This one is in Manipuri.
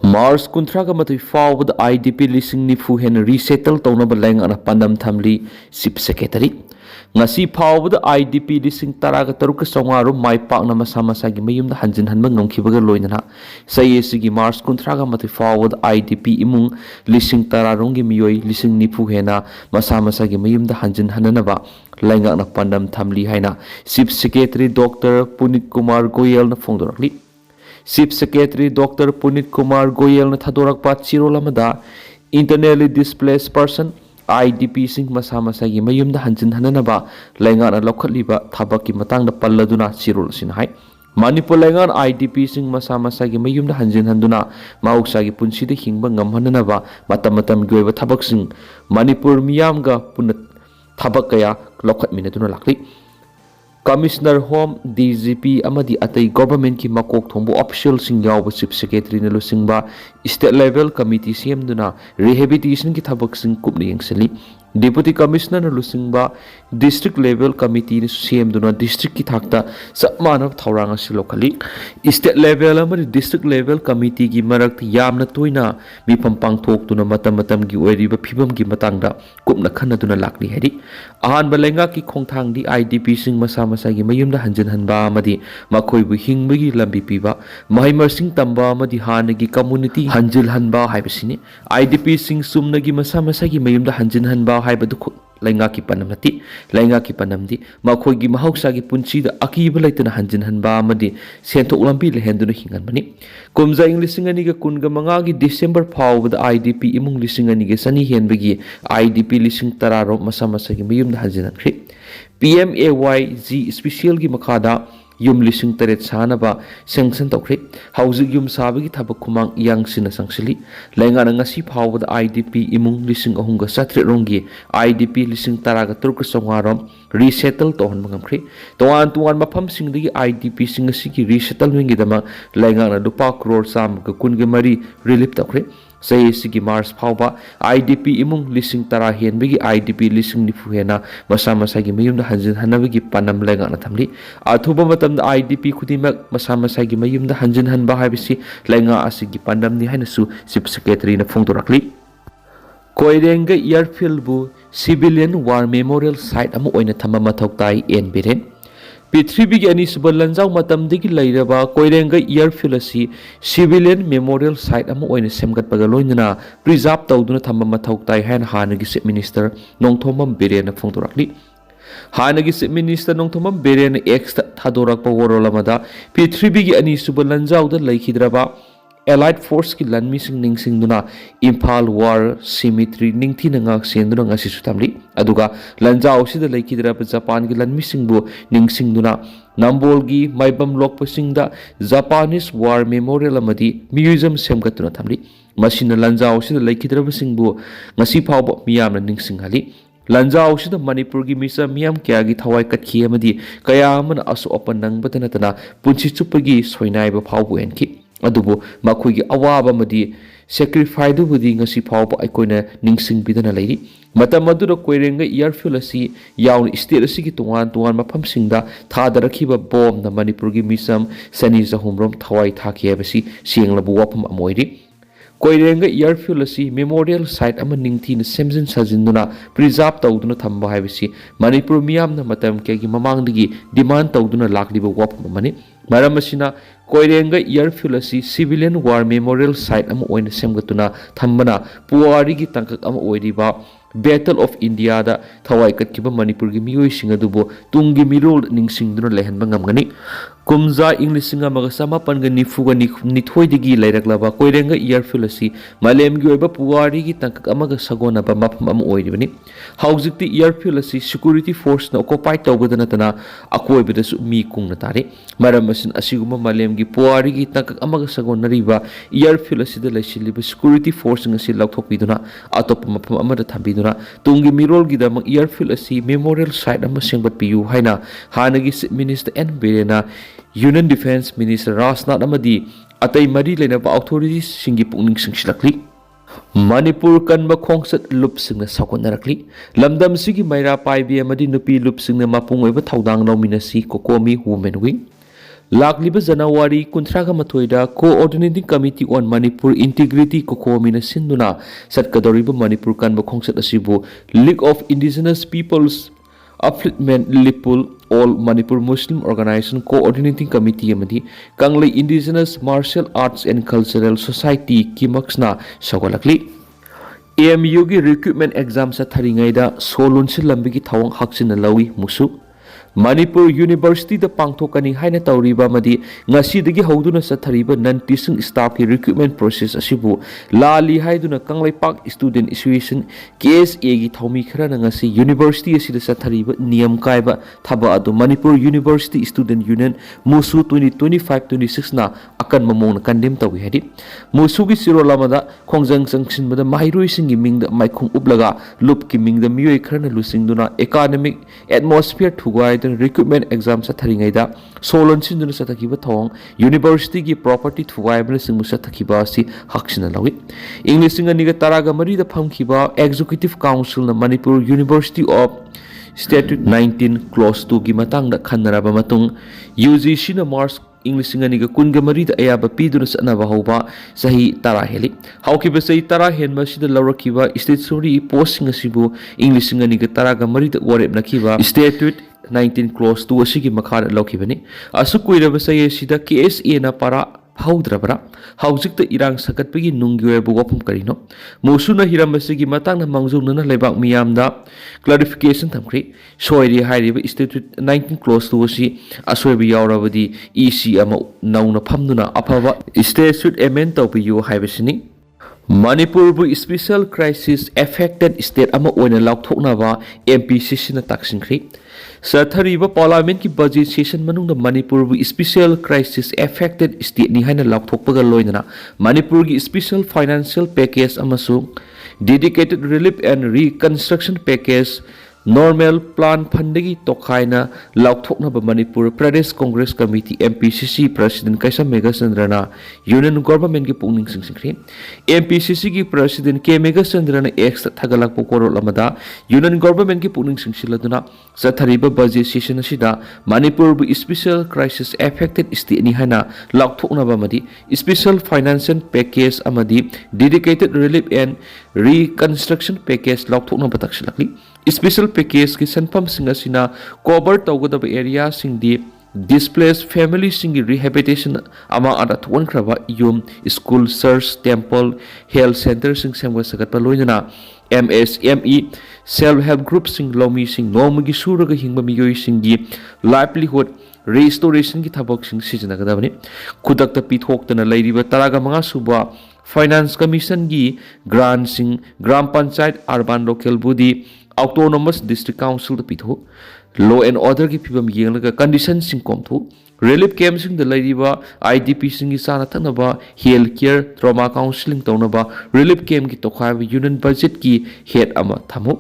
Mars kuntraga matui fawbad IDP lising nifu hen resettle taunaba lengana pandam thamli Chief Secretary ngasi fawbad IDP lising taraga taruka songaru mai pakna masa masagi mayumda hanjin hanba ngomkhibaga loinana sayesigi Mars kuntraga matui fawbad IDP imung lising tararungi miyoi lising nifu hena masa masagi mayumda hanjin hananaba lengana pandam thamli haina Chief Secretary Dr. Punit Kumar Goyal na phongdorakli Chief Secretary Dr. Punit Kumar Goyal na thadorakpa chirolamada internally displaced person IDP sing masa-masagi mayumda hanjin hananaba laingana lokhatliba thabaki matangda palladuna chirol sinhai Manipur laingan IDP sing masa-masagi mayumda hanjin handuna mahuksagi punsida hingba ngamhananaba matam-matam goiba thabak sing Manipur miyamga punat thabak kaya lokhatminaduna lakli Commissioner Home DGP amadi atai government ki makok thombo official sing yaw Chief Secretary na lusingba state level committee semduna rehabilitation ki thabak sing kupni yengseli Deputy Commissioner na lusingba district level committee ni semduna district ki thakta sapmana thawranga silokali state level amadi district level committee ki marak yamna toina mipam pangthok tuna matam gi oiriba phibam gi matangda kupna khanaduna lakni hedi ahan balenga ki khongthang di IDP sing masa masagi mayumda hanjin hanba amadi makhoibu hingbagi lambi piba mahimar sing tamba amadi hanagi community hanjil hanba haibasini IDP sing sumnagi masa masagi mayumda hanjin hanba haibadu lainga ki panamati lainga ki panamdi makhoigi mahausagi punsida akiba laitana hanjin hanba amadi senthok lambi lehenduna hinganbani kumza lising ani ga kunga manga gi December phawbada IDP imung lising ani ga sani henbagi IDP lising tararo masa masagi mayumda hanjin hankhri PMAYG special gi makhada yum lising taret sanaba sanction tokri hauzik yum sabagi thabak khumang yang sina sangsili laingana ngasi phawbada IDP imung lising ahunga satre rongi IDP lising taraga turka songarom resettle tohon mangamkhri tuan mafam singdagi IDP sing asigi resettlement gi dama laingana lupa crore sam ga kun ge mari relief tokri sayesigi Mars phawba IDP imung lising tara henbagi IDP lising nifu hena masa masagi mayumda hanjin hanabagi panam laingana thamli athuba matamda IDP khudimak masa masagi mayumda hanjin hanba haibisi lainga asigi pandam ni hainasu Chief Secretary na phongdorakli Koirenga airfield bu civilian war memorial site amu oina thamba mathoktai en Biren Prithvi gi ani suba lanjau matam digi lairaba Koirenga airfield asi civilian memorial site amu oina semgat paga loinana preserve tawduna thamba mathoktai haina hanagi Chief Minister Nongthomam Biren na phongdorakli Hanagi Chief Minister Nongthomam Biren ex thadorakpa worolamada Prithvi gi ani suba lanjau da laikhidraba Allied Force ki lanmi sing ning sing duna Imphal War Cemetery ning thi nanga senduna ngasi sutamli aduga lanjau sida laikhidraba Japan ki lanmi sing bu ning sing duna Nambol gi maibam lokpa singda Japanese War Memorial amadi museum semgatuna thamli masina lanjau sida laikhidraba sing bu ngasi phawba miyamna ning sing hali Lanjau sida Manipur gi misa miyam kya gi thawai katkhi amadi kaya amana asu opan nang batana tana punchi chupagi soinaiba phawbu enki adubu makhoigi awaba madi sacrifice du budi ngasi phawba aikoina ningsing bidana leiri matam adura Koirenga airfield asi yaun state asi gi tuan mafam singda thadarakhiba bomb na Manipur gi misam sani jahumrom thawai thaki abasi sienglabu wapham amoiri Koirenga airfield asi memorial site ama ningthi na semjin sajinduna preserve tawduna thamba haibasi Manipur miyam na matam kegi mamangdigi demand tawduna lakliba wapham amani maram asina Koirenga airfield asi civilian war memorial site ama oina semgatuna thambana puwari gi tangkak ama oiriba Battle of India da thawai katkiba Manipur gi miyoi singadubo tungi mirol ningsingduna lehanba ngamgani kumza inglising amaga samapan ga nifuga nithoi digi lairaklaba Koirenga airfield asi malem gi oiba puwari gi tangkak amaga sagona ba mafam ama oiribani haujikti airfield asi security force na occupy tawbadana tana akoibada su mi kungna tare maram asin asiguma malem gi puwari gi tangkak amaga sagona riba airfield asi da laisiliba security force ngasi lauthopiduna atop mafam amada thambiduna tungi mirol gi damang airfield asi memorial site ama sengbat piyu haina hanagi Chief Minister N Birena Union Defense Minister Rajnath amadi atai mari lena ba authorities singi pungning singsilakli Manipur kanba khongsat lup singna sakonarakli lamdam sigi maira paibi amadi nupi lup singna mapung oiba thaudang lawminasi kokomi women wing Lakliba Janawari Kuntraga Matoida Coordinating Committee on Manipur Integrity Kokomina Sinduna Satkadoriba Manipur Kanba Kongset Asibu League of Indigenous Peoples Upliftment Lipul All Manipur Muslim Organization Coordinating Committee Amadi Kanglei Indigenous Martial Arts and Cultural Society Kimaksna Sagalakli AMU gi recruitment exam sa tharingaida solun si lambigi thawang haksin lawi musu Manipur University da pangthokani haina tawriba madi ngasi dagi hoduna sa thariba non teaching staff ki recruitment process asibu lali haiduna kanglai pak student association KSA gi thawmi khara na ngasi university asida sa thariba niyam kaiba thaba adu Manipur University Student Union musu 2025-26 na akan mamong kandem tawi hadi musu gi siro lamada khongjang sangsin bada mahiru singi mingda maikhung ublaga lup ki mingda miyoi khara na lusingduna academic atmosphere thugwai recruitment exam sa tharingaida solon sinduna sa thakiba thong university gi property thuwaibna singmu sa thakiba si haksina lawi english singa niga taraga mari da phamkiba executive council na Manipur University of Statute 19 clause 2 gi matang da khanaraba matung UGC na Mars English singa niga kunga mari da ayaba piduna sa naba hoba sahi tara heli haukiba sahi tara henma sida lawrakiba statutory posting asibu English singa niga taraga mari da warep nakiba statute 19 clause 2 asigi makhara lokibani asu kuiraba saye sida KSA na para haudrabra haujikta irang sakatpegi nunggiwe bu wapum karino musuna hiram asigi matang na mangjungna lebak miyamda clarification thamkri soiri hairiba statute 19 clause 2 asi asoibi yawrabadi EC ama nauna phamduna afaba statute amend tawbiyu haibasini Manipur bu special crisis affected state ama oina laukthoknaba MPCC na taksingkhri Sathariba Parliament ki budget session manung Manipur bu special crisis affected state ni haina laukthokpaga loinana Manipur gi special financial package amasung dedicated relief and reconstruction package normal plan pandagi tokhaina laukthokna ba Manipur Pradesh Congress Committee MPCC President Kaisa Megasandrana Union Government gi pungning singsikri MPCC gi President K Megasandrana ex thagalak pokoro lamada Union Government gi pungning singsiladuna sathariba budget session asida Manipur bu special crisis affected state ni hana laukthokna ba madi special financial package amadi dedicated relief and reconstruction package laukthokna ba taksilakli special package ki sanpam singa sina cover tawgadaba area sing di displaced family sing rehabilitation ama ada thon kraba yum school church temple health center sing semwa sagat paloina MSME self help group sing lomi sing nomagi suraga hingba miyoi sing di livelihood restoration ki thabok sing sijna gadabani khudakta pithoktana leiriba taraga manga suba finance commission gi grant sing gram panchayat urban local body autonomous district council the pitho law and order ki phibam yenglaga condition sing komthu relief camp sing the ladiba IDP sing gi sana thanaba health care trauma counseling tonaba relief camp ki tokhai union budget ki head ama thamo